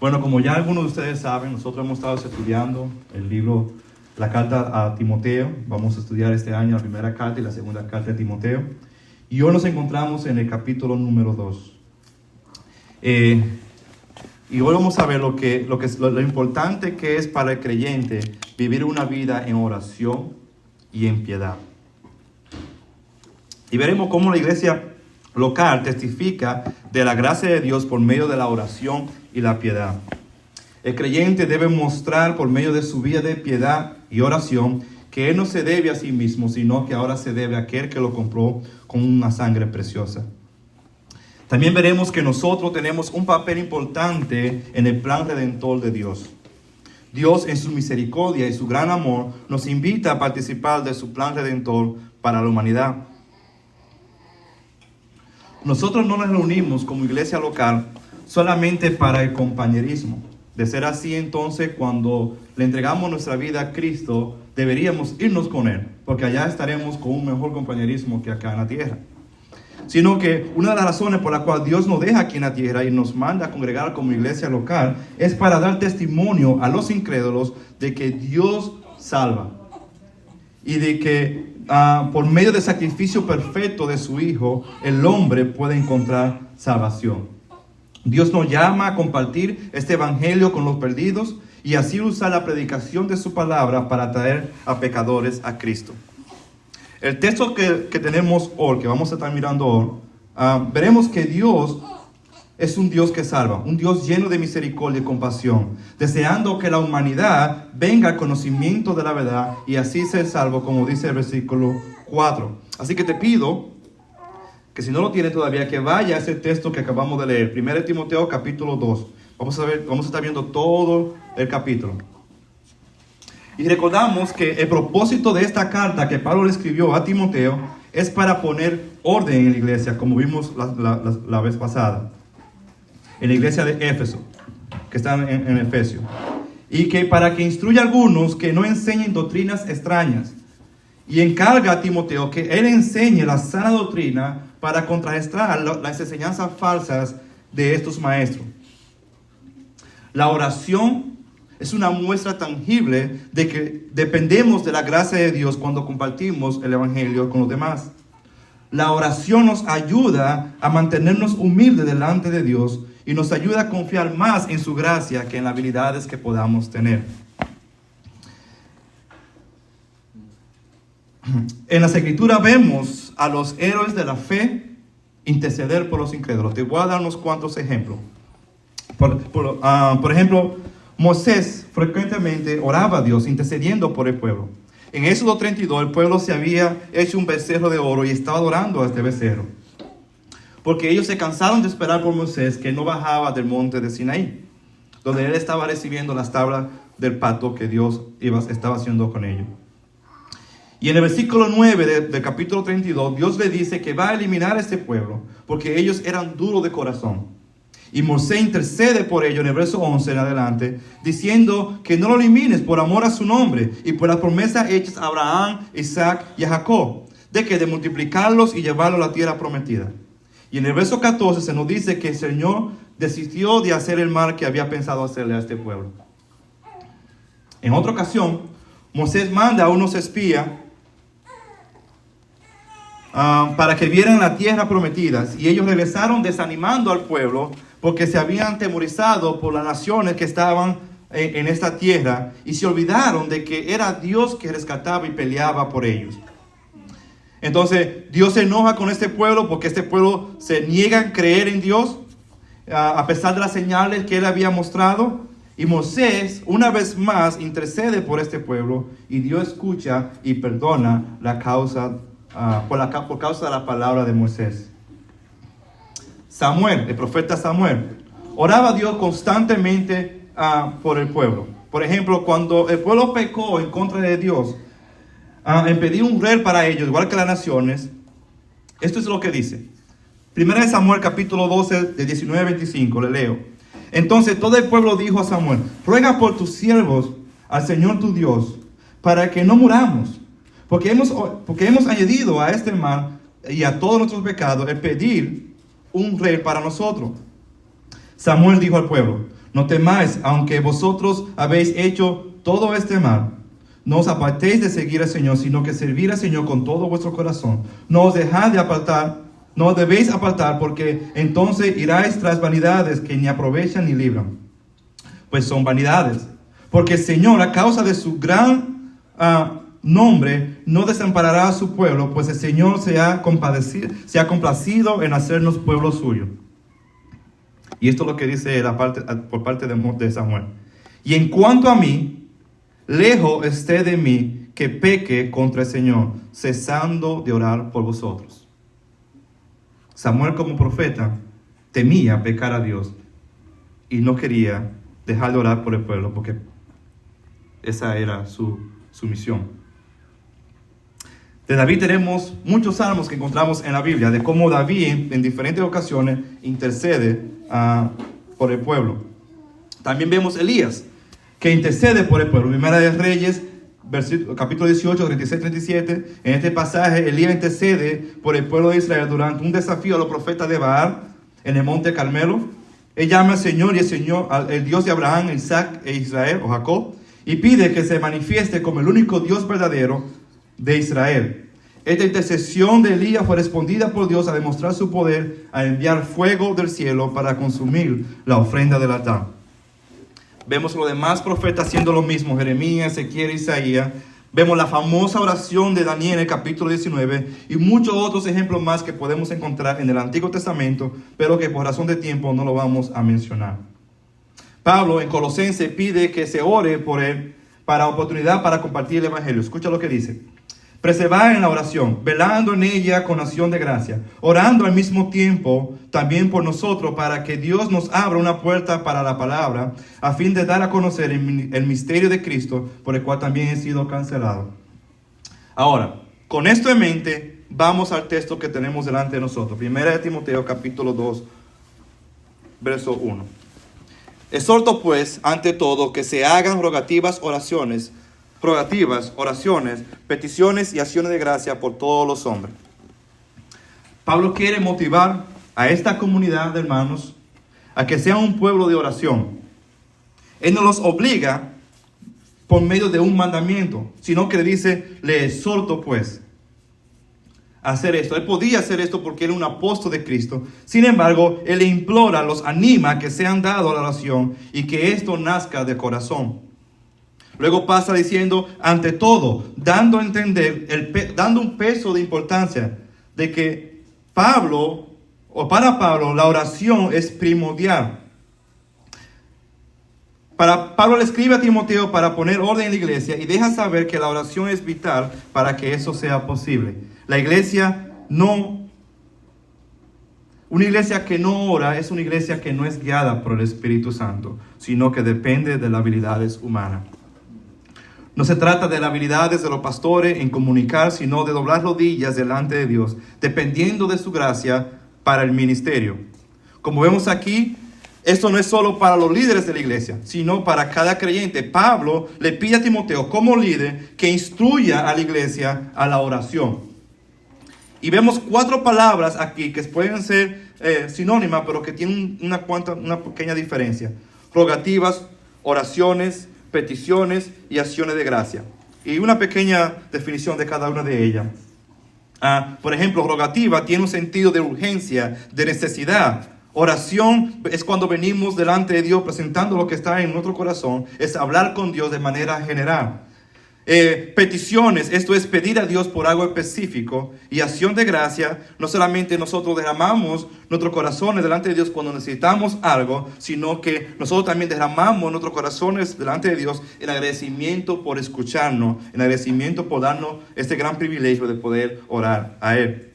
Bueno, como ya algunos de ustedes saben, nosotros hemos estado estudiando el libro, la carta a Timoteo. Vamos a estudiar este año la primera carta y la segunda carta de Timoteo. Y hoy nos encontramos en el capítulo número 2. Y hoy vamos a ver lo importante que es para el creyente vivir una vida en oración y en piedad. Y veremos cómo la iglesia local testifica de la gracia de Dios por medio de la oración y la piedad. El creyente debe mostrar por medio de su vida de piedad y oración que él no se debe a sí mismo, sino que ahora se debe a aquel que lo compró con una sangre preciosa. También veremos que nosotros tenemos un papel importante en el plan redentor de Dios. Dios, en su misericordia y su gran amor, nos invita a participar de su plan redentor para la humanidad. Nosotros no nos reunimos como iglesia local solamente para el compañerismo. De ser así, entonces, cuando le entregamos nuestra vida a Cristo, deberíamos irnos con Él, porque allá estaremos con un mejor compañerismo que acá en la tierra. Sino que una de las razones por la cual Dios nos deja aquí en la tierra y nos manda a congregar como iglesia local es para dar testimonio a los incrédulos de que Dios salva y de que por medio del sacrificio perfecto de su Hijo, el hombre puede encontrar salvación. Dios nos llama a compartir este evangelio con los perdidos y así usar la predicación de su palabra para traer a pecadores a Cristo. El texto que tenemos hoy, que vamos a estar mirando hoy, veremos que Dios es un Dios que salva, un Dios lleno de misericordia y compasión, deseando que la humanidad venga al conocimiento de la verdad y así ser salvo, como dice el versículo 4. Así que te pido que si no lo tienes todavía, que vaya a ese texto que acabamos de leer, 1 Timoteo capítulo 2. Vamos a estar viendo todo el capítulo. Y recordamos que el propósito de esta carta que Pablo le escribió a Timoteo es para poner orden en la iglesia, como vimos la vez pasada, en la iglesia de Éfeso, que está en Efesios. Y que para que instruya a algunos que no enseñen doctrinas extrañas. Y encarga a Timoteo que él enseñe la sana doctrina para contrarrestar las enseñanzas falsas de estos maestros. La oración es una muestra tangible de que dependemos de la gracia de Dios cuando compartimos el evangelio con los demás. La oración nos ayuda a mantenernos humildes delante de Dios y nos ayuda a confiar más en su gracia que en las habilidades que podamos tener. En las Escrituras vemos a los héroes de la fe interceder por los incrédulos. Te voy a dar unos cuantos ejemplos. Por ejemplo, Moisés frecuentemente oraba a Dios intercediendo por el pueblo. En Éxodo 32, el pueblo se había hecho un becerro de oro y estaba adorando a este becerro, porque ellos se cansaron de esperar por Moisés, que no bajaba del monte de Sinaí, donde él estaba recibiendo las tablas del pacto que Dios estaba haciendo con ellos. Y en el versículo 9 del capítulo 32, Dios le dice que va a eliminar a este pueblo, porque ellos eran duros de corazón. Y Moisés intercede por ellos en el verso 11 en adelante, diciendo que no lo elimines por amor a su nombre y por las promesas hechas a Abraham, Isaac y a Jacob, de multiplicarlos y llevarlos a la tierra prometida. Y en el verso 14 se nos dice que el Señor desistió de hacer el mal que había pensado hacerle a este pueblo. En otra ocasión, Moisés manda a unos espías para que vieran la tierra prometida, y ellos regresaron desanimando al pueblo porque se habían atemorizado por las naciones que estaban en esta tierra y se olvidaron de que era Dios que rescataba y peleaba por ellos. Entonces Dios se enoja con este pueblo porque este pueblo se niega a creer en Dios a pesar de las señales que él había mostrado. Y Moisés una vez más intercede por este pueblo y Dios escucha y perdona la causa por causa de la palabra de Moisés. Samuel, el profeta Samuel, oraba a Dios constantemente por el pueblo. Por ejemplo, cuando el pueblo pecó en contra de Dios, en pedir un rey para ellos, igual que las naciones, esto es lo que dice. 1 Samuel capítulo 12, de 19 a 25, le leo. Entonces todo el pueblo dijo a Samuel: ruega por tus siervos al Señor tu Dios, para que no muramos, porque hemos añadido a este mal y a todos nuestros pecados el pedir un rey para nosotros. Samuel dijo al pueblo: No temáis, aunque vosotros habéis hecho todo este mal. No os apartéis de seguir al Señor, sino que servir al Señor con todo vuestro corazón. No os dejad de apartar, no os debéis apartar, porque entonces iráis tras vanidades que ni aprovechan ni libran. Pues son vanidades. Porque el Señor, a causa de su gran nombre, no desamparará a su pueblo, pues el Señor se ha complacido en hacernos pueblo suyo. Y esto es lo que dice por parte de Samuel. Y en cuanto a mí, lejos esté de mí que peque contra el Señor, cesando de orar por vosotros. Samuel, como profeta, temía pecar a Dios y no quería dejar de orar por el pueblo, porque esa era su misión. De David tenemos muchos salmos que encontramos en la Biblia, de cómo David en diferentes ocasiones intercede por el pueblo. También vemos Elías, que intercede por el pueblo. Primera de Reyes, capítulo 18, 36, 37. En este pasaje, Elías intercede por el pueblo de Israel durante un desafío a los profetas de Baal en el monte Carmelo. Él llama al Señor y el Dios de Abraham, Isaac e Israel, o Jacob, y pide que se manifieste como el único Dios verdadero de Israel. Esta intercesión de Elías fue respondida por Dios a demostrar su poder, a enviar fuego del cielo para consumir la ofrenda del altar. Vemos los demás profetas haciendo lo mismo, Jeremías, Ezequiel, Isaías. Vemos la famosa oración de Daniel en el capítulo 19 y muchos otros ejemplos más que podemos encontrar en el Antiguo Testamento, pero que por razón de tiempo no lo vamos a mencionar. Pablo en Colosenses pide que se ore por él para oportunidad para compartir el Evangelio. Escucha lo que dice. Preservar en la oración, velando en ella con acción de gracia, orando al mismo tiempo también por nosotros para que Dios nos abra una puerta para la palabra, a fin de dar a conocer el misterio de Cristo, por el cual también he sido cancelado. Ahora, con esto en mente, vamos al texto que tenemos delante de nosotros. Primera de Timoteo, capítulo 2, verso 1. Exhorto pues, ante todo, que se hagan oraciones, peticiones y acciones de gracia por todos los hombres. Pablo quiere motivar a esta comunidad de hermanos a que sean un pueblo de oración. Él no los obliga por medio de un mandamiento, sino que le dice, le exhorto pues a hacer esto. Él podía hacer esto porque era un apóstol de Cristo. Sin embargo, él le implora, los anima a que sean dados a la oración y que esto nazca de corazón. Luego pasa diciendo, ante todo, dando a entender, dando un peso de importancia de que para Pablo, la oración es primordial. Pablo le escribe a Timoteo para poner orden en la iglesia y deja saber que la oración es vital para que eso sea posible. Una iglesia que no ora es una iglesia que no es guiada por el Espíritu Santo, sino que depende de las habilidades humanas. No se trata de las habilidades de los pastores en comunicar, sino de doblar rodillas delante de Dios, dependiendo de su gracia para el ministerio. Como vemos aquí, esto no es solo para los líderes de la iglesia, sino para cada creyente. Pablo le pide a Timoteo como líder que instruya a la iglesia a la oración. Y vemos 4 palabras aquí que pueden ser sinónimas, pero que tienen una pequeña diferencia. Rogativas, oraciones, peticiones y acciones de gracia. Y una pequeña definición de cada una de ellas. Por ejemplo, rogativa tiene un sentido de urgencia, de necesidad. Oración es cuando venimos delante de Dios presentando lo que está en nuestro corazón. Es hablar con Dios de manera general. Peticiones, esto es pedir a Dios por algo específico. Y acción de gracia, no solamente nosotros derramamos nuestros corazones delante de Dios cuando necesitamos algo, sino que nosotros también derramamos nuestros corazones delante de Dios en agradecimiento por escucharnos, en agradecimiento por darnos este gran privilegio de poder orar a Él.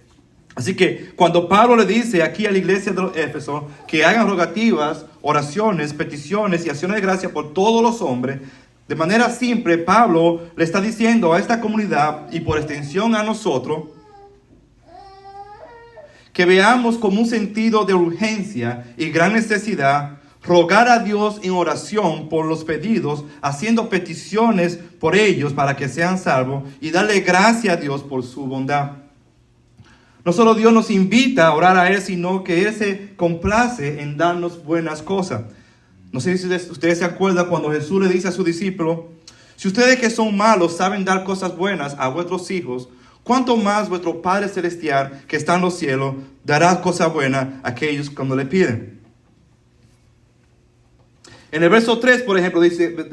Así que cuando Pablo le dice aquí a la iglesia de Éfeso que hagan rogativas, oraciones, peticiones y acciones de gracia por todos los hombres, de manera simple, Pablo le está diciendo a esta comunidad y por extensión a nosotros que veamos como un sentido de urgencia y gran necesidad rogar a Dios en oración por los pedidos, haciendo peticiones por ellos para que sean salvos y darle gracias a Dios por su bondad. No solo Dios nos invita a orar a Él, sino que Él se complace en darnos buenas cosas. No sé si ustedes se acuerdan cuando Jesús le dice a sus discípulos, si ustedes que son malos saben dar cosas buenas a vuestros hijos, ¿cuánto más vuestro Padre Celestial que está en los cielos dará cosas buenas a aquellos cuando le piden? En el verso 3, por ejemplo,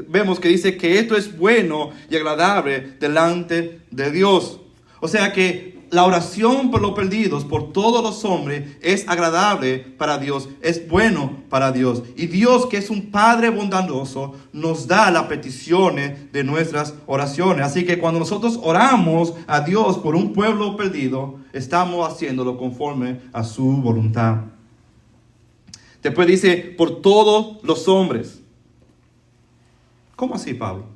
vemos que dice que esto es bueno y agradable delante de Dios. O sea que la oración por los perdidos, por todos los hombres, es agradable para Dios, es bueno para Dios. Y Dios, que es un Padre bondadoso, nos da las peticiones de nuestras oraciones. Así que cuando nosotros oramos a Dios por un pueblo perdido, estamos haciéndolo conforme a su voluntad. Después dice, por todos los hombres. ¿Cómo así, Pablo?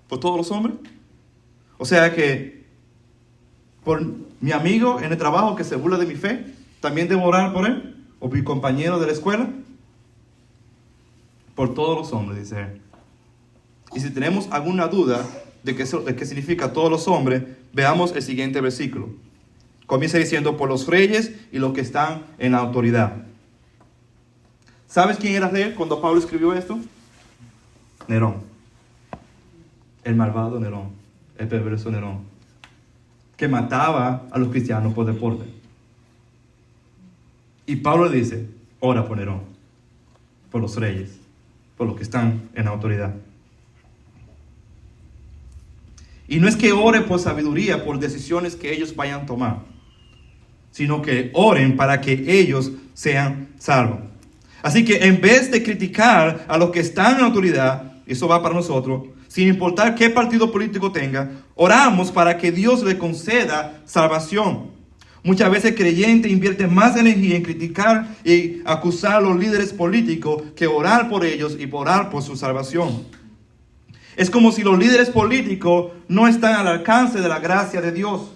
¿Por todos los hombres? O sea que por mi amigo en el trabajo que se burla de mi fe, ¿también debo orar por él? ¿O mi compañero de la escuela? Por todos los hombres, dice él. Y si tenemos alguna duda de qué significa todos los hombres, veamos el siguiente versículo. Comienza diciendo, por los reyes y los que están en la autoridad. ¿Sabes quién era rey cuando Pablo escribió esto? Nerón. El malvado Nerón. El perverso Nerón. Que mataba a los cristianos por deporte. Y Pablo le dice, ora por Nerón, por los reyes, por los que están en autoridad. Y no es que ore por sabiduría, por decisiones que ellos vayan a tomar, sino que oren para que ellos sean salvos. Así que en vez de criticar a los que están en autoridad, eso va para nosotros, sin importar qué partido político tenga, oramos para que Dios le conceda salvación. Muchas veces creyentes invierten más energía en criticar y acusar a los líderes políticos que orar por ellos y orar por su salvación. Es como si los líderes políticos no están al alcance de la gracia de Dios,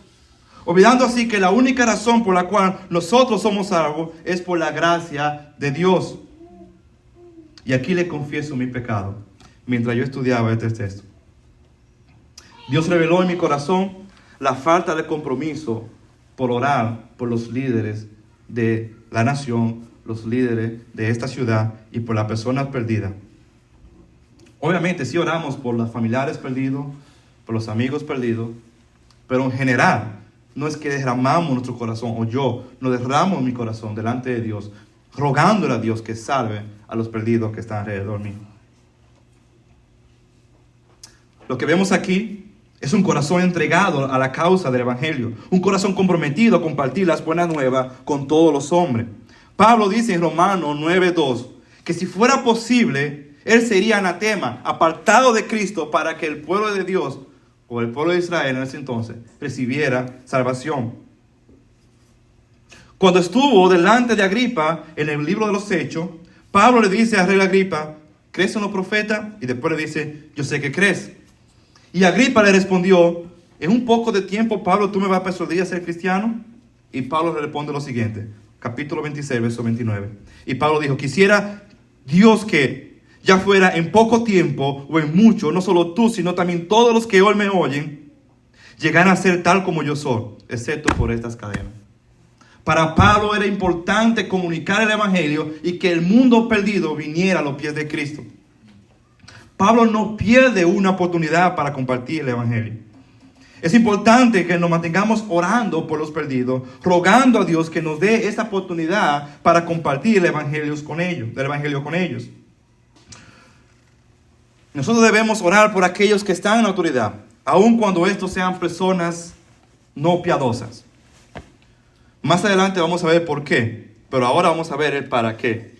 olvidando así que la única razón por la cual nosotros somos salvos es por la gracia de Dios. Y aquí le confieso mi pecado mientras yo estudiaba este texto. Dios reveló en mi corazón la falta de compromiso por orar por los líderes de la nación, los líderes de esta ciudad y por las personas perdidas. Obviamente sí oramos por los familiares perdidos, por los amigos perdidos, pero en general no es que derramamos nuestro corazón, o yo no derramo mi corazón delante de Dios, rogándole a Dios que salve a los perdidos que están alrededor mío. Lo que vemos aquí es un corazón entregado a la causa del Evangelio, un corazón comprometido a compartir las buenas nuevas con todos los hombres. Pablo dice en Romanos 9:2 que si fuera posible, él sería anatema, apartado de Cristo, para que el pueblo de Dios, o el pueblo de Israel en ese entonces, recibiera salvación. Cuando estuvo delante de Agripa en el libro de los Hechos, Pablo le dice al rey Agripa, ¿crees en los profetas? Y después le dice, yo sé que crees. Y Agripa le respondió, en un poco de tiempo, Pablo, ¿tú me vas a persuadir a ser cristiano? Y Pablo le responde lo siguiente, capítulo 26, verso 29. Y Pablo dijo, quisiera Dios que ya fuera en poco tiempo o en mucho, no solo tú, sino también todos los que hoy me oyen, llegaran a ser tal como yo soy, excepto por estas cadenas. Para Pablo era importante comunicar el Evangelio y que el mundo perdido viniera a los pies de Cristo. Pablo no pierde una oportunidad para compartir el Evangelio. Es importante que nos mantengamos orando por los perdidos, rogando a Dios que nos dé esa oportunidad para compartir el Evangelio con ellos. Nosotros debemos orar por aquellos que están en autoridad, aun cuando estos sean personas no piadosas. Más adelante vamos a ver por qué, pero ahora vamos a ver el para qué.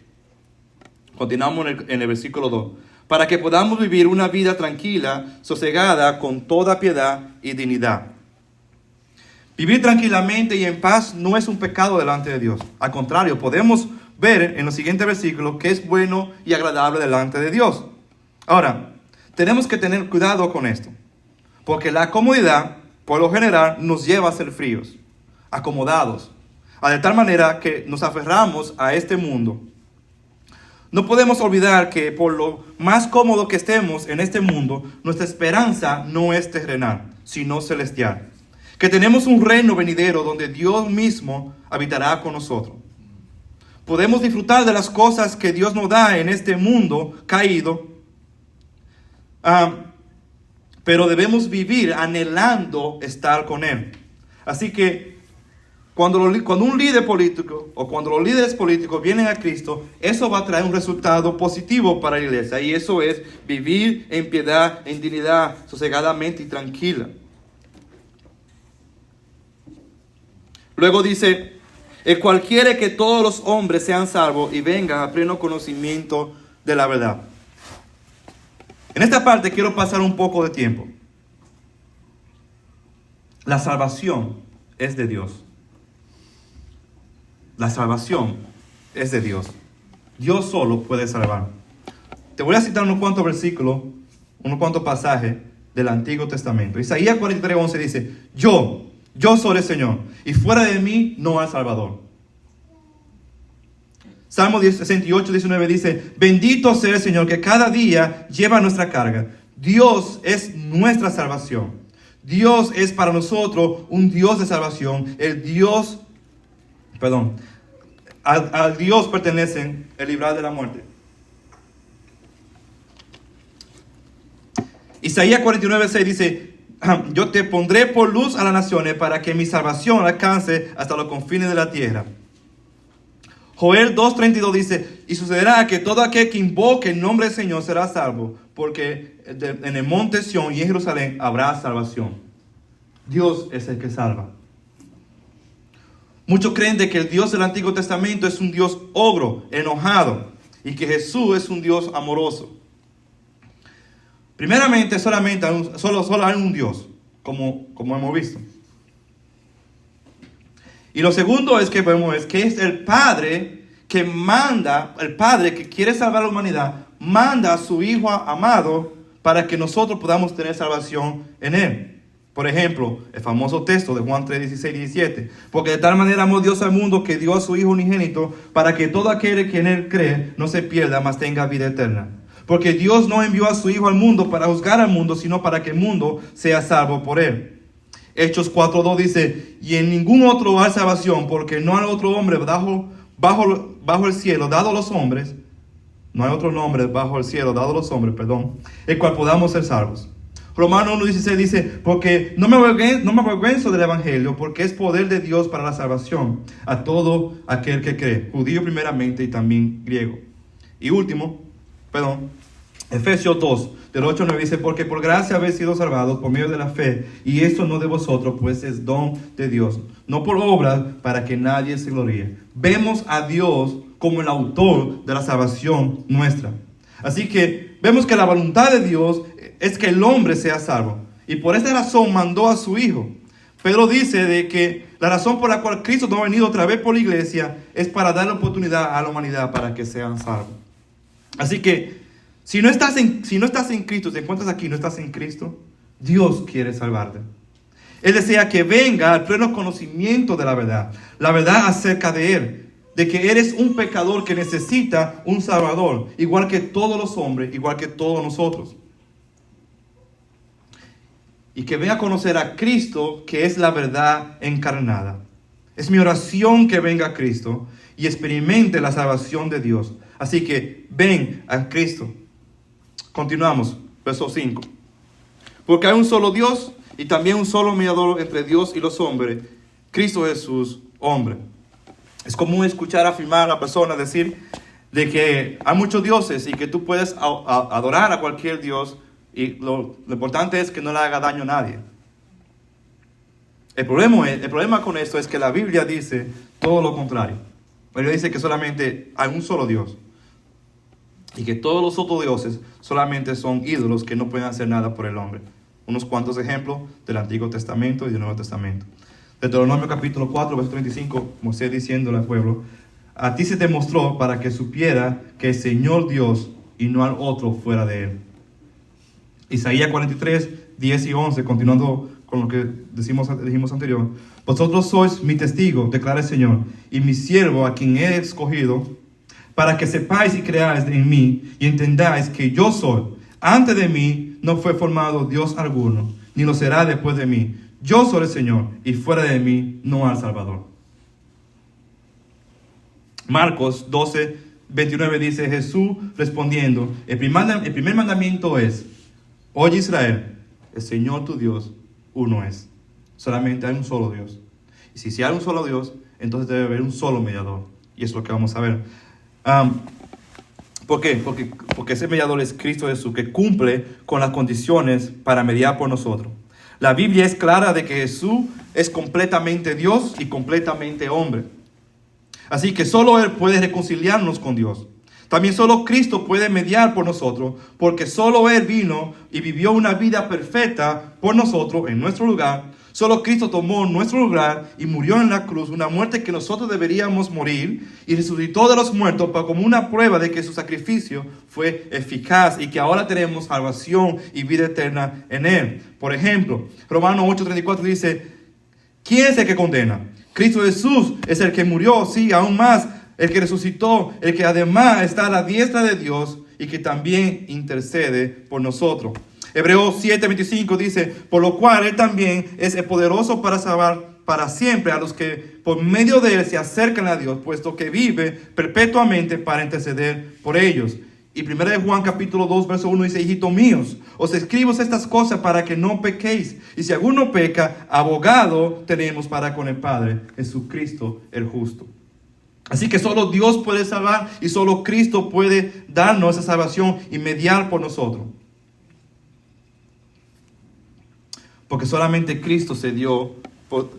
Continuamos en el versículo 2. Para que podamos vivir una vida tranquila, sosegada, con toda piedad y dignidad. Vivir tranquilamente y en paz no es un pecado delante de Dios. Al contrario, podemos ver en los siguientes versículos que es bueno y agradable delante de Dios. Ahora, tenemos que tener cuidado con esto, porque la comodidad, por lo general, nos lleva a ser fríos, acomodados, de tal manera que nos aferramos a este mundo. No podemos olvidar que por lo más cómodo que estemos en este mundo, nuestra esperanza no es terrenal, sino celestial. Que tenemos un reino venidero donde Dios mismo habitará con nosotros. Podemos disfrutar de las cosas que Dios nos da en este mundo caído, pero debemos vivir anhelando estar con Él. Así que cuando un líder político o cuando los líderes políticos vienen a Cristo, eso va a traer un resultado positivo para la iglesia. Y eso es vivir en piedad, en dignidad, sosegadamente y tranquila. Luego dice, el cual quiere que todos los hombres sean salvos y vengan a pleno conocimiento de la verdad. En esta parte quiero pasar un poco de tiempo. La salvación es de Dios. La salvación es de Dios. Dios solo puede salvar. Te voy a citar unos cuantos versículos, unos cuantos pasajes del Antiguo Testamento. Isaías 43:11 dice, yo soy el Señor, y fuera de mí no hay Salvador. Salmo 68:19 dice, bendito sea el Señor que cada día lleva nuestra carga. Dios es nuestra salvación. Dios es para nosotros un Dios de salvación. Al Dios pertenecen el librar de la muerte. Isaías 49:6 dice, yo te pondré por luz a las naciones para que mi salvación alcance hasta los confines de la tierra. Joel 2:32 dice, y sucederá que todo aquel que invoque el nombre del Señor será salvo, porque en el monte Sión y en Jerusalén habrá salvación. Dios es el que salva. Muchos creen de que el Dios del Antiguo Testamento es un Dios ogro, enojado, y que Jesús es un Dios amoroso. Primeramente, solo hay un Dios, como hemos visto. Y lo segundo es que vemos que es el Padre que manda, el Padre que quiere salvar a la humanidad, manda a su Hijo amado para que nosotros podamos tener salvación en Él. Por ejemplo, el famoso texto de Juan 3:16-17. Porque de tal manera amó Dios al mundo que dio a su Hijo unigénito para que todo aquel que en Él cree no se pierda, mas tenga vida eterna. Porque Dios no envió a su Hijo al mundo para juzgar al mundo, sino para que el mundo sea salvo por Él. Hechos 4:2 dice, y en ningún otro hay salvación, porque no hay otro hombre bajo el cielo dado a los hombres, no hay otro nombre bajo el cielo dado a los hombres, el cual podamos ser salvos. Romanos 1:16 dice, porque no me avergüenzo del evangelio, porque es poder de Dios para la salvación a todo aquel que cree, judío primeramente y también griego. Y último, Efesios 2, del 8 al 9 dice, porque por gracia habéis sido salvados por medio de la fe, y esto no de vosotros, pues es don de Dios, no por obras para que nadie se gloríe. Vemos a Dios como el autor de la salvación nuestra. Así que vemos que la voluntad de Dios es que el hombre sea salvo. Y por esta razón mandó a su Hijo. Pedro dice de que la razón por la cual Cristo no ha venido otra vez por la iglesia es para dar la oportunidad a la humanidad para que sean salvos. Así que si no estás en Cristo, te encuentras aquí y no estás en Cristo, Dios quiere salvarte. Él desea que venga al pleno conocimiento de la verdad acerca de Él. De que eres un pecador que necesita un Salvador, igual que todos los hombres, igual que todos nosotros. Y que venga a conocer a Cristo, que es la verdad encarnada. Es mi oración que venga a Cristo y experimente la salvación de Dios. Así que ven a Cristo. Continuamos, verso 5. Porque hay un solo Dios y también un solo mediador entre Dios y los hombres, Cristo Jesús, hombre. Es común escuchar afirmar a personas decir de que hay muchos dioses y que tú puedes adorar a cualquier dios y lo importante es que no le haga daño a nadie. El problema con esto es que la Biblia dice todo lo contrario. La Biblia dice que solamente hay un solo Dios y que todos los otros dioses solamente son ídolos que no pueden hacer nada por el hombre. Unos cuantos ejemplos del Antiguo Testamento y del Nuevo Testamento. Deuteronomio capítulo 4, verso 35, Moisés diciéndole al pueblo, a ti se te mostró para que supiera que el Señor Dios y no al otro fuera de Él. Isaías 43, 10 y 11, continuando con lo que dijimos anterior. Vosotros sois mi testigo, declara el Señor, y mi siervo a quien he escogido, para que sepáis y creáis en mí y entendáis que yo soy. Antes de mí no fue formado Dios alguno, ni lo será después de mí. Yo soy el Señor, y fuera de mí no hay Salvador. Marcos 12, 29 dice, Jesús respondiendo, el primer mandamiento es, oye Israel, el Señor tu Dios, uno es. Solamente hay un solo Dios. Y si hay un solo Dios, entonces debe haber un solo mediador. Y es lo que vamos a ver. ¿Por qué? Porque ese mediador es Cristo Jesús, que cumple con las condiciones para mediar por nosotros. La Biblia es clara de que Jesús es completamente Dios y completamente hombre. Así que solo Él puede reconciliarnos con Dios. También solo Cristo puede mediar por nosotros, porque solo Él vino y vivió una vida perfecta por nosotros en nuestro lugar. Solo Cristo tomó nuestro lugar y murió en la cruz, una muerte que nosotros deberíamos morir, y resucitó de los muertos como una prueba de que su sacrificio fue eficaz y que ahora tenemos salvación y vida eterna en Él. Por ejemplo, Romanos 8:34 dice, ¿quién es el que condena? Cristo Jesús es el que murió, sí, aún más, el que resucitó, el que además está a la diestra de Dios y que también intercede por nosotros. Hebreos 7:25 dice, por lo cual Él también es poderoso para salvar para siempre a los que por medio de Él se acercan a Dios, puesto que vive perpetuamente para interceder por ellos. Y 1 Juan capítulo 2, verso 1 dice, hijitos míos, os escribo estas cosas para que no pequéis. Y si alguno peca, abogado tenemos para con el Padre, Jesucristo el justo. Así que solo Dios puede salvar y solo Cristo puede darnos esa salvación y mediar por nosotros. Porque solamente Cristo se dio,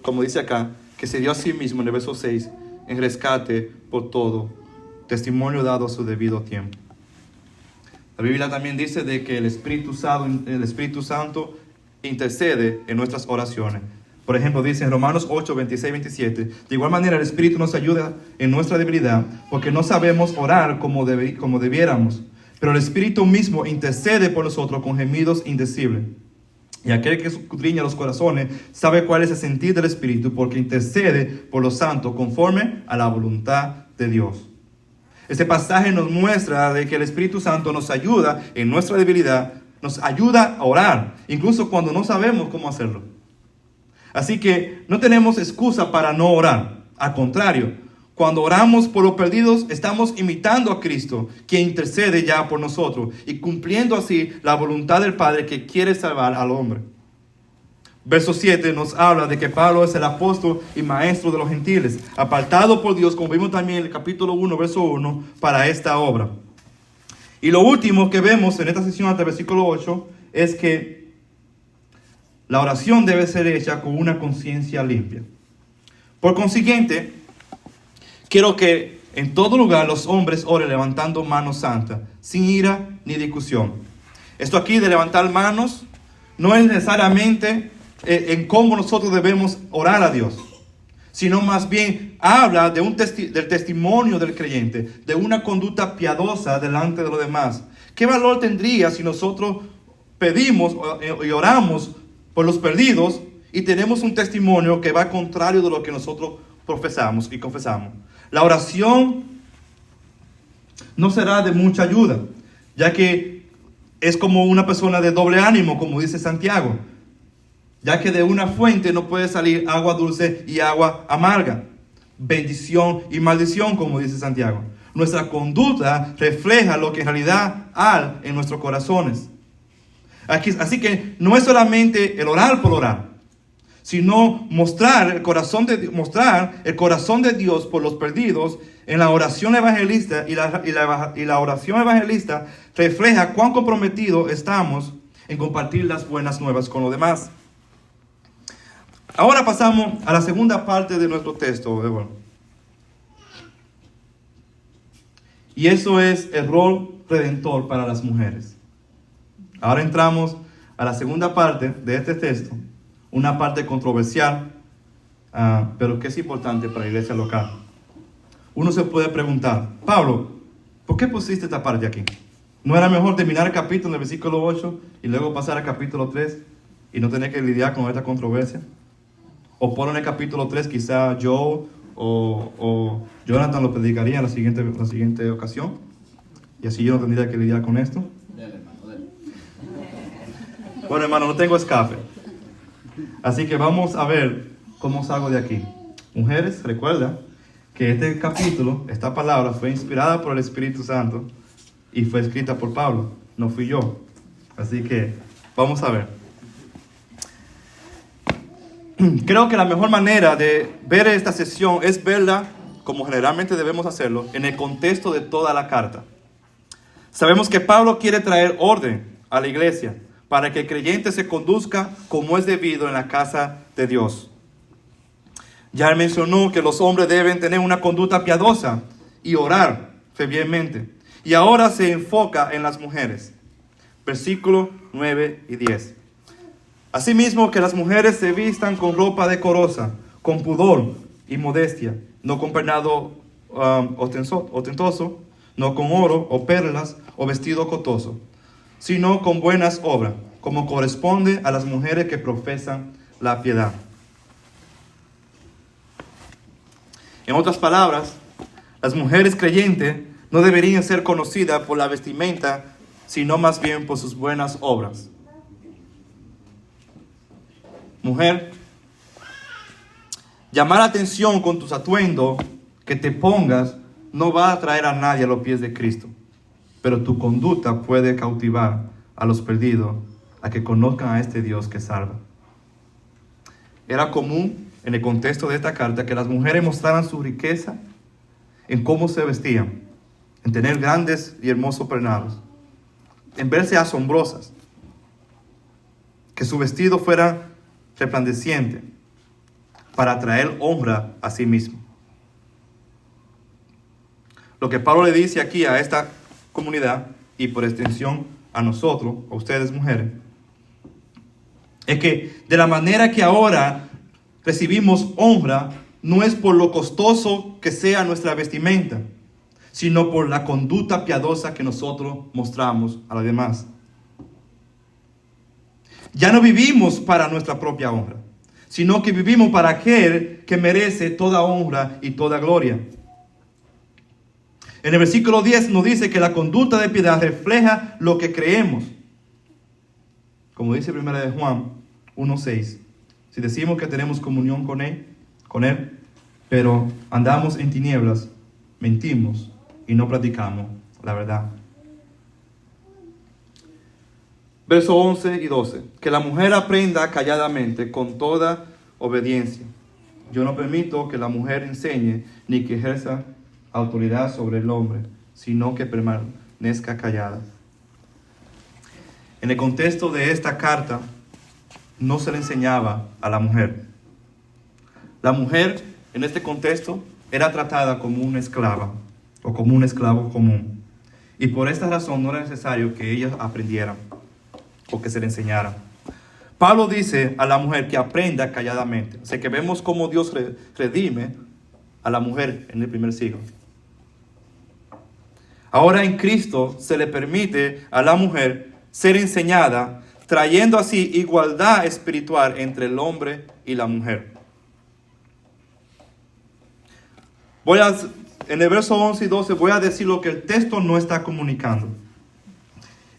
como dice acá, que se dio a sí mismo en el verso 6, en rescate por todo, testimonio dado a su debido tiempo. La Biblia también dice de que el Espíritu Santo intercede en nuestras oraciones. Por ejemplo, dice en Romanos 8, 26, 27, de igual manera el Espíritu nos ayuda en nuestra debilidad, porque no sabemos orar como debiéramos, pero el Espíritu mismo intercede por nosotros con gemidos indecibles. Y aquel que escudriña los corazones sabe cuál es el sentir del Espíritu, porque intercede por los santos conforme a la voluntad de Dios. Este pasaje nos muestra de que el Espíritu Santo nos ayuda en nuestra debilidad, nos ayuda a orar, incluso cuando no sabemos cómo hacerlo. Así que no tenemos excusa para no orar. Al contrario, cuando oramos por los perdidos, estamos imitando a Cristo, quien intercede ya por nosotros y cumpliendo así la voluntad del Padre que quiere salvar al hombre. Verso 7 nos habla de que Pablo es el apóstol y maestro de los gentiles, apartado por Dios, como vimos también en el capítulo 1, verso 1, para esta obra. Y lo último que vemos en esta sección hasta el versículo 8 es que la oración debe ser hecha con una conciencia limpia. Por consiguiente, quiero que en todo lugar los hombres oren levantando manos santas, sin ira ni discusión. Esto aquí de levantar manos no es necesariamente en cómo nosotros debemos orar a Dios, sino más bien habla de del testimonio del creyente, de una conducta piadosa delante de los demás. ¿Qué valor tendría si nosotros pedimos y oramos por los perdidos y tenemos un testimonio que va contrario de lo que nosotros profesamos y confesamos? La oración no será de mucha ayuda, ya que es como una persona de doble ánimo, como dice Santiago, ya que de una fuente no puede salir agua dulce y agua amarga, bendición y maldición, como dice Santiago. Nuestra conducta refleja lo que en realidad hay en nuestros corazones. Así que no es solamente el orar por orar, sino mostrar el corazón de Dios por los perdidos en la oración evangelista, y la oración evangelista refleja cuán comprometidos estamos en compartir las buenas nuevas con los demás. Ahora pasamos a la segunda parte de nuestro texto. Y eso es el rol redentor para las mujeres. Ahora entramos a la segunda parte de este texto, una parte controversial, pero que es importante para la iglesia local. Uno se puede preguntar, Pablo, ¿por qué pusiste esta parte aquí? ¿No era mejor terminar el capítulo en el versículo 8 y luego pasar al capítulo 3 y no tener que lidiar con esta controversia? O por en el capítulo 3 quizá yo o Jonathan lo predicaría en la siguiente ocasión, y así yo no tendría que lidiar con esto. Bueno, hermano, no tengo escape. Así que vamos a ver cómo salgo de aquí. Mujeres, recuerda que este capítulo, esta palabra, fue inspirada por el Espíritu Santo y fue escrita por Pablo, no fui yo. Así que vamos a ver. Creo que la mejor manera de ver esta sesión es verla, como generalmente debemos hacerlo, en el contexto de toda la carta. Sabemos que Pablo quiere traer orden a la iglesia para que el creyente se conduzca como es debido en la casa de Dios. Ya él mencionó que los hombres deben tener una conducta piadosa y orar fervientemente. Y ahora se enfoca en las mujeres. Versículos 9 y 10. Asimismo, que las mujeres se vistan con ropa decorosa, con pudor y modestia, no con peinado ostentoso, no con oro o perlas o vestido costoso, sino con buenas obras, como corresponde a las mujeres que profesan la piedad. En otras palabras, las mujeres creyentes no deberían ser conocidas por la vestimenta, sino más bien por sus buenas obras. Mujer, llamar la atención con tus atuendos que te pongas no va a traer a nadie a los pies de Cristo, pero tu conducta puede cautivar a los perdidos a que conozcan a este Dios que salva. Era común en el contexto de esta carta que las mujeres mostraran su riqueza en cómo se vestían, en tener grandes y hermosos peinados, en verse asombrosas, que su vestido fuera resplandeciente para traer honra a sí mismo. Lo que Pablo le dice aquí a esta comunidad y por extensión a nosotros, a ustedes mujeres, es que de la manera que ahora recibimos honra no es por lo costoso que sea nuestra vestimenta, sino por la conducta piadosa que nosotros mostramos a los demás. Ya no vivimos para nuestra propia honra, sino que vivimos para aquel que merece toda honra y toda gloria. En el versículo 10 nos dice que la conducta de piedad refleja lo que creemos. Como dice 1 de Juan 1:6. Si decimos que tenemos comunión con él, pero andamos en tinieblas, mentimos y no practicamos la verdad. Versos 11 y 12. Que la mujer aprenda calladamente con toda obediencia. Yo no permito que la mujer enseñe ni que ejerza autoridad sobre el hombre, sino que permanezca callada. En el contexto de esta carta, no se le enseñaba a la mujer. La mujer, en este contexto, era tratada como una esclava o como un esclavo común. Y por esta razón no era necesario que ellas aprendieran o que se le enseñara. Pablo dice a la mujer que aprenda calladamente. O sea que vemos cómo Dios redime a la mujer en el primer siglo. Ahora en Cristo se le permite a la mujer ser enseñada, trayendo así igualdad espiritual entre el hombre y la mujer. En el verso 11 y 12 voy a decir lo que el texto no está comunicando.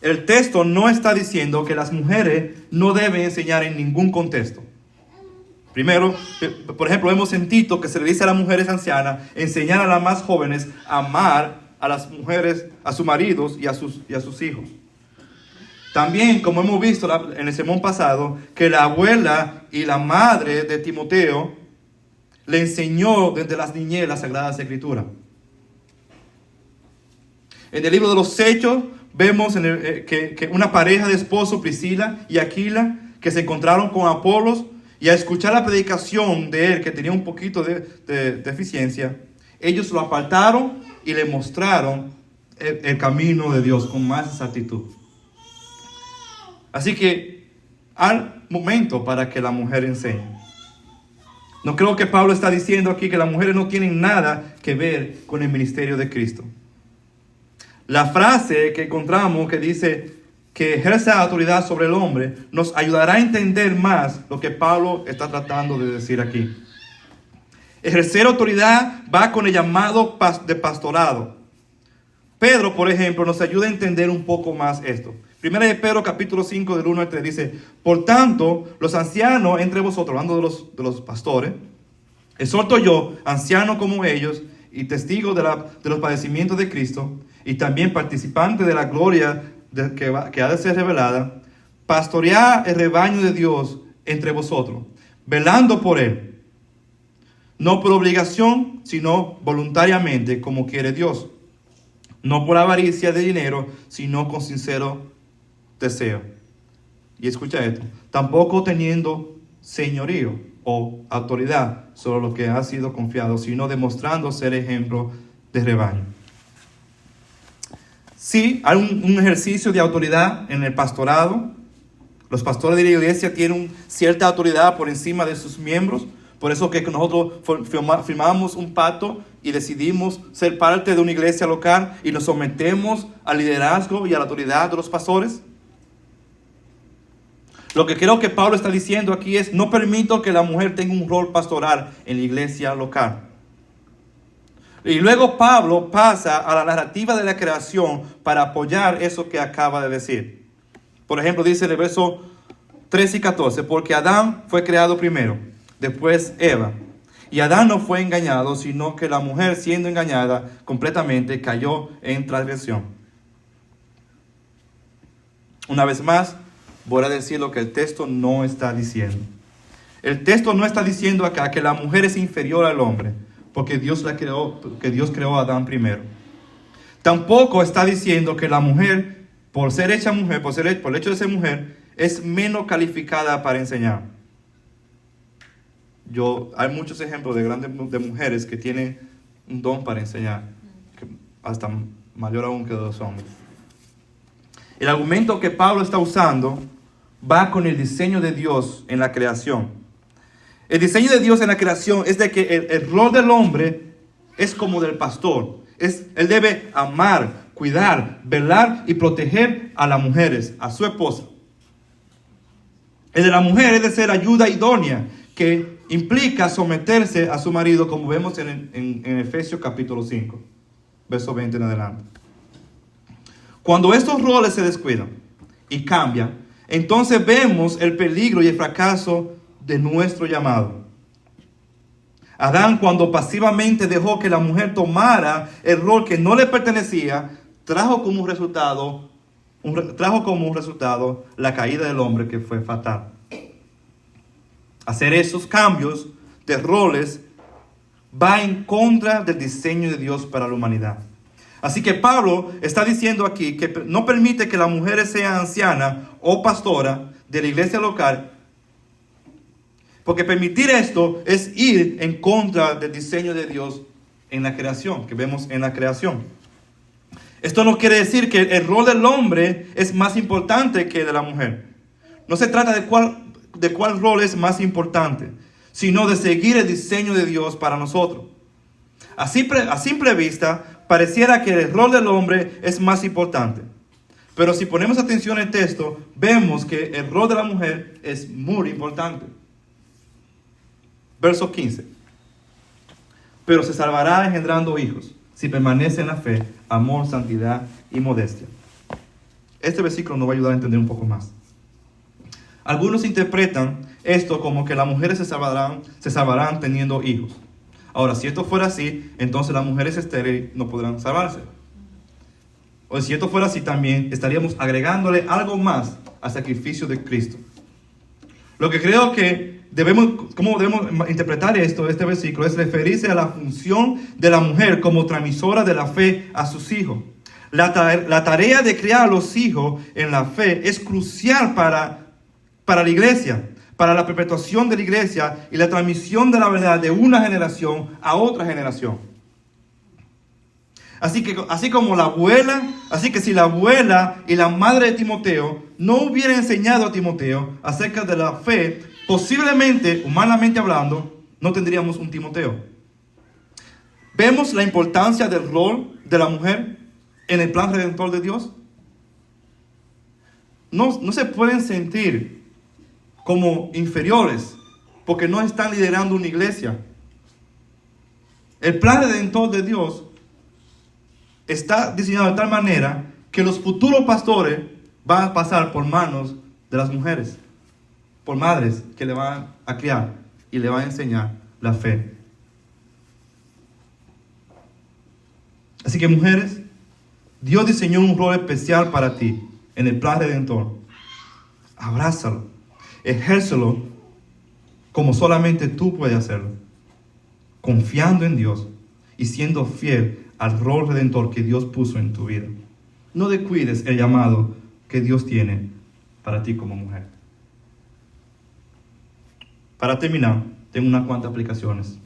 El texto no está diciendo que las mujeres no deben enseñar en ningún contexto. Primero, por ejemplo, hemos sentido que se le dice a las mujeres ancianas enseñar a las más jóvenes a amar a las mujeres, a sus maridos y a sus hijos. También, como hemos visto en el sermón pasado, que la abuela y la madre de Timoteo le enseñó desde las niñez las Sagradas Escrituras. En el libro de los Hechos vemos que una pareja de esposos, Priscila y Aquila, que se encontraron con Apolos y al escuchar la predicación de él, que tenía un poquito de deficiencia, ellos lo apartaron y le mostraron el camino de Dios con más exactitud. Así que al momento para que la mujer enseñe. No creo que Pablo está diciendo aquí que las mujeres no tienen nada que ver con el ministerio de Cristo. La frase que encontramos que dice que ejerza autoridad sobre el hombre nos ayudará a entender más lo que Pablo está tratando de decir aquí. Ejercer autoridad va con el llamado de pastorado. Pedro, por ejemplo, nos ayuda a entender un poco más esto. Primera de Pedro, capítulo 5, del 1 al 3, dice: por tanto, los ancianos entre vosotros, hablando de los pastores, Exhorto yo, anciano como ellos, y testigo de los padecimientos de Cristo, y también participante de la gloria que ha de ser revelada, pastoread el rebaño de Dios entre vosotros, velando por él, no por obligación, sino voluntariamente, como quiere Dios, no por avaricia de dinero, sino con sincero deseo. Y escucha esto, tampoco teniendo señorío o autoridad sobre lo que ha sido confiado, sino demostrando ser ejemplo de rebaño. Sí, hay un ejercicio de autoridad en el pastorado. Los pastores de la iglesia tienen cierta autoridad por encima de sus miembros. Por eso que nosotros firmamos un pacto y decidimos ser parte de una iglesia local y nos sometemos al liderazgo y a la autoridad de los pastores. Lo que creo que Pablo está diciendo aquí es: no permito que la mujer tenga un rol pastoral en la iglesia local. Y luego Pablo pasa a la narrativa de la creación para apoyar eso que acaba de decir. Por ejemplo, dice en el verso 13 y 14, porque Adán fue creado primero, después Eva. Y Adán no fue engañado, sino que la mujer, siendo engañada completamente, cayó en transgresión. Una vez más, voy a decir lo que el texto no está diciendo. El texto no está diciendo acá que la mujer es inferior al hombre, porque Dios creó a Adán primero. Tampoco está diciendo que la mujer, por ser hecha mujer, por el hecho de ser mujer, es menos calificada para enseñar. Hay muchos ejemplos de mujeres que tienen un don para enseñar, hasta mayor aún que los hombres. El argumento que Pablo está usando va con el diseño de Dios en la creación. El diseño de Dios en la creación es de que el rol del hombre es como del pastor. Él debe amar, cuidar, velar y proteger a las mujeres, a su esposa. El de la mujer es de ser ayuda idónea, que implica someterse a su marido, como vemos en Efesios capítulo 5, verso 20 en adelante. Cuando estos roles se descuidan y cambian, entonces vemos el peligro y el fracaso de nuestro llamado. Adán, cuando pasivamente dejó que la mujer tomara el rol que no le pertenecía, trajo como resultado la caída del hombre, que fue fatal. Hacer esos cambios de roles va en contra del diseño de Dios para la humanidad. Así que Pablo está diciendo aquí que no permite que la mujer sea anciana o pastora de la iglesia local, porque permitir esto es ir en contra del diseño de Dios en la creación, que vemos en la creación. Esto no quiere decir que el rol del hombre es más importante que el de la mujer. No se trata de cuál rol es más importante, sino de seguir el diseño de Dios para nosotros. A simple vista, pareciera que el rol del hombre es más importante. Pero si ponemos atención al texto, vemos que el rol de la mujer es muy importante. Verso 15. Pero se salvará engendrando hijos, si permanece en la fe, amor, santidad y modestia. Este versículo nos va a ayudar a entender un poco más. Algunos interpretan esto como que las mujeres se salvarán teniendo hijos. Ahora, si esto fuera así, entonces las mujeres estériles no podrán salvarse. O si esto fuera así, también estaríamos agregándole algo más al sacrificio de Cristo. Lo que creo que cómo debemos interpretar este versículo es referirse a la función de la mujer como transmisora de la fe a sus hijos. La tarea de criar a los hijos en la fe es crucial para la iglesia, para la perpetuación de la iglesia y la transmisión de la verdad de una generación a otra generación. Así que si la abuela y la madre de Timoteo no hubieran enseñado a Timoteo acerca de la fe, posiblemente, humanamente hablando, no tendríamos un Timoteo. ¿Vemos la importancia del rol de la mujer en el plan redentor de Dios? No se pueden sentir como inferiores porque no están liderando una iglesia. El plan redentor de Dios está diseñado de tal manera que los futuros pastores van a pasar por manos de las mujeres, por madres que le van a criar y le van a enseñar la fe Así que mujeres, Dios diseñó un rol especial para ti en el plan redentor. Abrázalo, ejércelo como solamente tú puedes hacerlo, confiando en Dios y siendo fiel al rol redentor que Dios puso en tu vida. No descuides el llamado que Dios tiene para ti como mujer. Para terminar, tengo unas cuantas aplicaciones.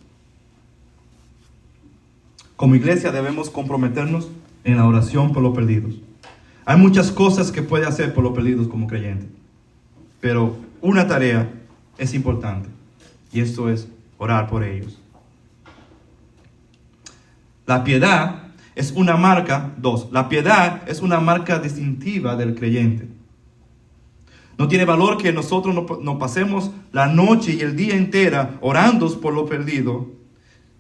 Como iglesia debemos comprometernos en la oración por los perdidos. Hay muchas cosas que puede hacer por los perdidos como creyente, pero una tarea es importante, y esto es orar por ellos. La piedad es una marca, la piedad es una marca distintiva del creyente. No tiene valor que nosotros nos pasemos la noche y el día entera orando por lo perdido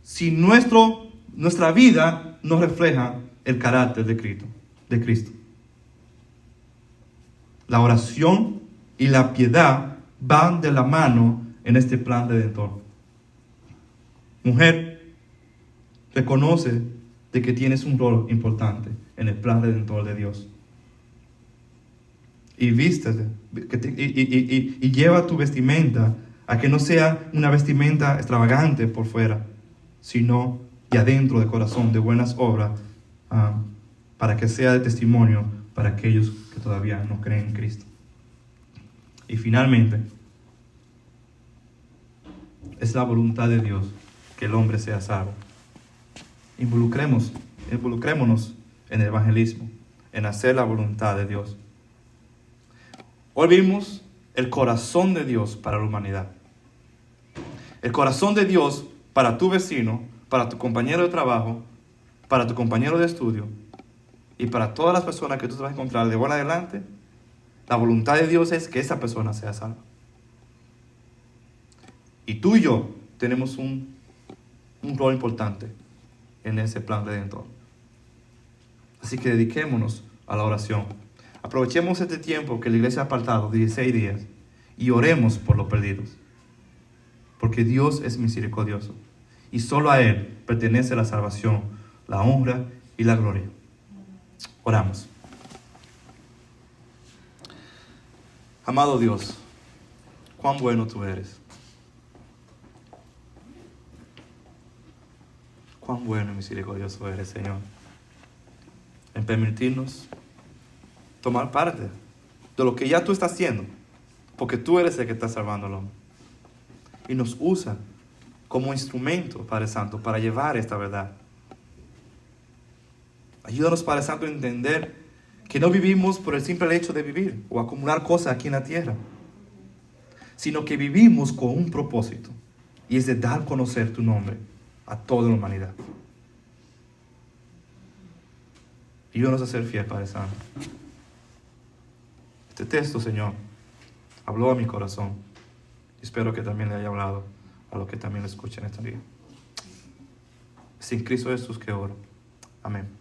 si nuestra vida no refleja el carácter de Cristo. La oración y la piedad van de la mano en este plan redentor. Mujer, reconoce de que tienes un rol importante en el plan redentor de Dios. Y vístete, y lleva tu vestimenta a que no sea una vestimenta extravagante por fuera, sino de adentro de corazón, de buenas obras, para que sea de testimonio para aquellos que todavía no creen en Cristo. Y finalmente, es la voluntad de Dios que el hombre sea salvo. Involucrémonos en el evangelismo, en hacer la voluntad de Dios. Hoy vimos el corazón de Dios para la humanidad. El corazón de Dios para tu vecino, para tu compañero de trabajo, para tu compañero de estudio y para todas las personas que tú te vas a encontrar de ahora en adelante. La voluntad de Dios es que esa persona sea salva. Y tú y yo tenemos un rol importante en ese plan redentor. Así que dediquémonos a la oración. Aprovechemos este tiempo que la iglesia ha apartado, 16 días, y oremos por los perdidos. Porque Dios es misericordioso. Y solo a Él pertenece la salvación, la honra y la gloria. Oramos. Amado Dios, cuán bueno tú eres. Cuán bueno y misericordioso eres, Señor, en permitirnos tomar parte de lo que ya tú estás haciendo, porque tú eres el que está salvando al hombre. Y nos usa como instrumento, Padre Santo, para llevar esta verdad. Ayúdanos, Padre Santo, a entender que no vivimos por el simple hecho de vivir o acumular cosas aquí en la tierra, sino que vivimos con un propósito, y es de dar a conocer tu nombre a toda la humanidad. Ayúdanos a ser fiel, Padre Santo. Este texto, Señor, habló a mi corazón. Espero que también le haya hablado a los que también lo escuchen este día. Es en Cristo Jesús que oro. Amén.